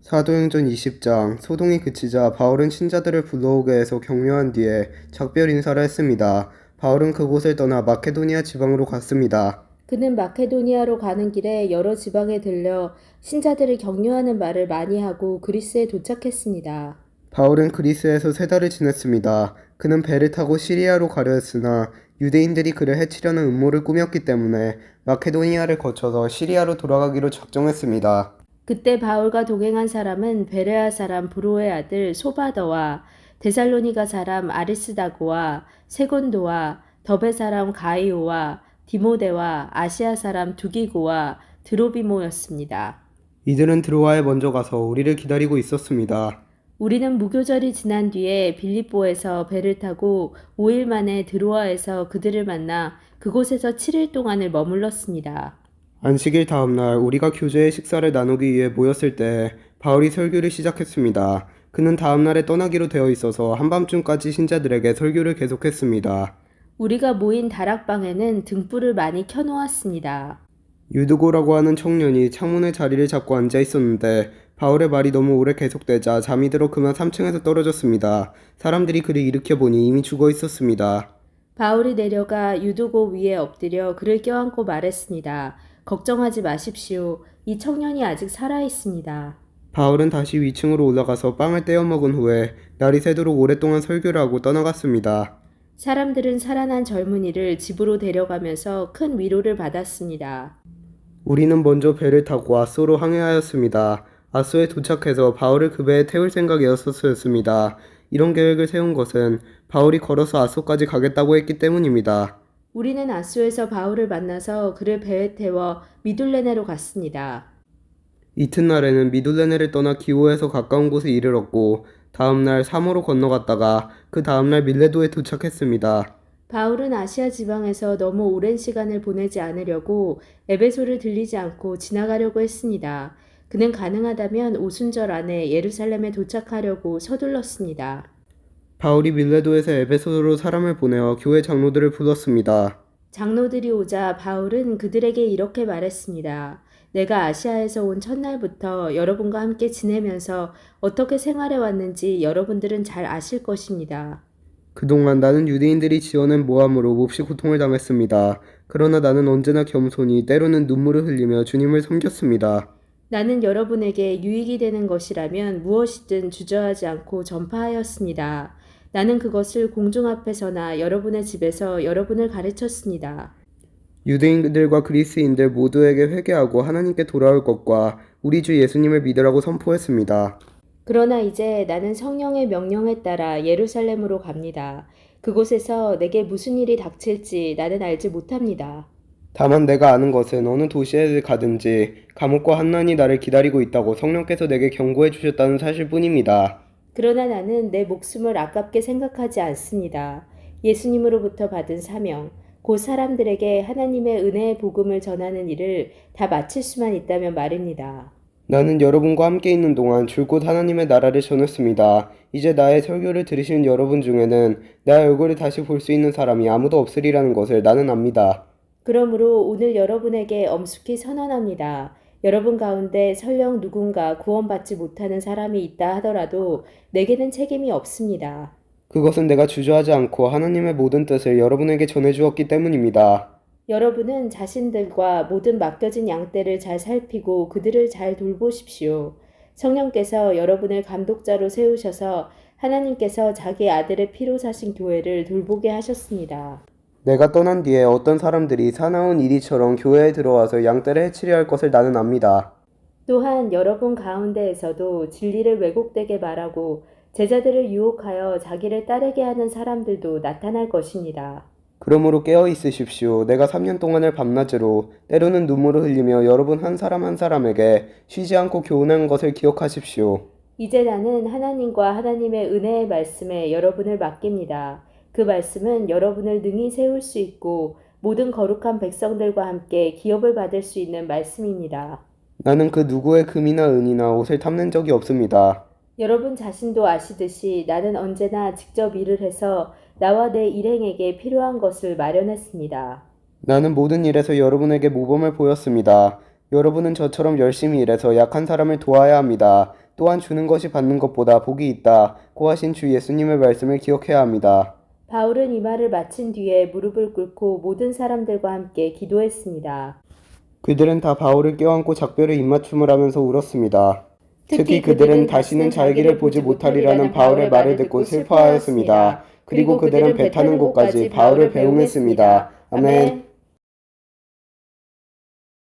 사도행전 20장. 소동이 그치자 바울은 신자들을 불러오게 해서 격려한 뒤에 작별 인사를 했습니다. 바울은 그곳을 떠나 마케도니아 지방으로 갔습니다. 그는 마케도니아로 가는 길에 여러 지방에 들려 신자들을 격려하는 말을 많이 하고 그리스에 도착했습니다. 바울은 그리스에서 3달을 지냈습니다. 그는 배를 타고 시리아로 가려 했으나 유대인들이 그를 해치려는 음모를 꾸몄기 때문에 마케도니아를 거쳐서 시리아로 돌아가기로 작정했습니다. 그때 바울과 동행한 사람은 베레아 사람 브로의 아들 소바더와 데살로니가 사람 아리스다고와 세곤도와 더베 사람 가이오와 디모데와 아시아 사람 두기고와 드로비모였습니다. 이들은 드로아에 먼저 가서 우리를 기다리고 있었습니다. 우리는 무교절이 지난 뒤에 빌립보에서 배를 타고 5일 만에 드로아에서 그들을 만나 그곳에서 7일 동안을 머물렀습니다. 안식일 다음날 우리가 교제의 식사를 나누기 위해 모였을 때 바울이 설교를 시작했습니다. 그는 다음날에 떠나기로 되어 있어서 한밤중까지 신자들에게 설교를 계속했습니다. 우리가 모인 다락방에는 등불을 많이 켜놓았습니다. 유드고라고 하는 청년이 창문에 자리를 잡고 앉아 있었는데 바울의 말이 너무 오래 계속되자 잠이 들어 그만 3층에서 떨어졌습니다. 사람들이 그를 일으켜보니 이미 죽어 있었습니다. 바울이 내려가 유두고 위에 엎드려 그를 껴안고 말했습니다. 걱정하지 마십시오. 이 청년이 아직 살아 있습니다. 바울은 다시 위층으로 올라가서 빵을 떼어 먹은 후에 날이 새도록 오랫동안 설교를 하고 떠나갔습니다. 사람들은 살아난 젊은이를 집으로 데려가면서 큰 위로를 받았습니다. 우리는 먼저 배를 타고 아소로 항해하였습니다. 아소에 도착해서 바울을 그 배에 태울 생각이었었습니다. 이런 계획을 세운 것은 바울이 걸어서 아소까지 가겠다고 했기 때문입니다. 우리는 아소에서 바울을 만나서 그를 배에 태워 미둘레네로 갔습니다. 이튿날에는 미둘레네를 떠나 기호에서 가까운 곳에 이르렀고 다음날 사모로 건너갔다가 그 다음날 밀레도에 도착했습니다. 바울은 아시아 지방에서 너무 오랜 시간을 보내지 않으려고 에베소를 들리지 않고 지나가려고 했습니다. 그는 가능하다면 오순절 안에 예루살렘에 도착하려고 서둘렀습니다. 바울이 밀레도에서 에베소로 사람을 보내어 교회 장로들을 불렀습니다. 장로들이 오자 바울은 그들에게 이렇게 말했습니다. 내가 아시아에서 온 첫날부터 여러분과 함께 지내면서 어떻게 생활해 왔는지 여러분들은 잘 아실 것입니다. 그동안 나는 유대인들이 지어낸 모함으로 몹시 고통을 당했습니다. 그러나 나는 언제나 겸손히 때로는 눈물을 흘리며 주님을 섬겼습니다. 나는 여러분에게 유익이 되는 것이라면 무엇이든 주저하지 않고 전파하였습니다. 나는 그것을 공중 앞에서나 여러분의 집에서 여러분을 가르쳤습니다. 유대인들과 그리스인들 모두에게 회개하고 하나님께 돌아올 것과 우리 주 예수님을 믿으라고 선포했습니다. 그러나 이제 나는 성령의 명령에 따라 예루살렘으로 갑니다. 그곳에서 내게 무슨 일이 닥칠지 나는 알지 못합니다. 다만 내가 아는 것은 어느 도시에 가든지 감옥과 환난이 나를 기다리고 있다고 성령께서 내게 경고해 주셨다는 사실뿐입니다. 그러나 나는 내 목숨을 아깝게 생각하지 않습니다. 예수님으로부터 받은 사명, 곧 사람들에게 하나님의 은혜의 복음을 전하는 일을 다 마칠 수만 있다면 말입니다. 나는 여러분과 함께 있는 동안 줄곧 하나님의 나라를 전했습니다. 이제 나의 설교를 들으시는 여러분 중에는 내 얼굴을 다시 볼 수 있는 사람이 아무도 없으리라는 것을 나는 압니다. 그러므로 오늘 여러분에게 엄숙히 선언합니다. 여러분 가운데 설령 누군가 구원받지 못하는 사람이 있다 하더라도 내게는 책임이 없습니다. 그것은 내가 주저하지 않고 하나님의 모든 뜻을 여러분에게 전해주었기 때문입니다. 여러분은 자신들과 모든 맡겨진 양떼를 잘 살피고 그들을 잘 돌보십시오. 성령께서 여러분을 감독자로 세우셔서 하나님께서 자기 아들의 피로 사신 교회를 돌보게 하셨습니다. 내가 떠난 뒤에 어떤 사람들이 사나운 이리처럼 교회에 들어와서 양떼를 해치려 할 것을 나는 압니다. 또한 여러분 가운데에서도 진리를 왜곡되게 말하고 제자들을 유혹하여 자기를 따르게 하는 사람들도 나타날 것입니다. 그러므로 깨어 있으십시오. 내가 3년 동안을 밤낮으로 때로는 눈물을 흘리며 여러분 한 사람 한 사람에게 쉬지 않고 교훈한 것을 기억하십시오. 이제 나는 하나님과 하나님의 은혜의 말씀에 여러분을 맡깁니다. 그 말씀은 여러분을 능히 세울 수 있고 모든 거룩한 백성들과 함께 기업을 받을 수 있는 말씀입니다. 나는 그 누구의 금이나 은이나 옷을 탐낸 적이 없습니다. 여러분 자신도 아시듯이 나는 언제나 직접 일을 해서 나와 내 일행에게 필요한 것을 마련했습니다. 나는 모든 일에서 여러분에게 모범을 보였습니다. 여러분은 저처럼 열심히 일해서 약한 사람을 도와야 합니다. 또한 주는 것이 받는 것보다 복이 있다고 하신 주 예수님의 말씀을 기억해야 합니다. 바울은 이 말을 마친 뒤에 무릎을 꿇고 모든 사람들과 함께 기도했습니다. 그들은 다 바울을 껴안고 작별의 입맞춤을 하면서 울었습니다. 특히 그들은 다시는 자기를 보지 못하리라는 바울의 말을 듣고 슬퍼하였습니다. 그리고 그들은 배 타는 곳까지 바울을 배웅했습니다. 아멘.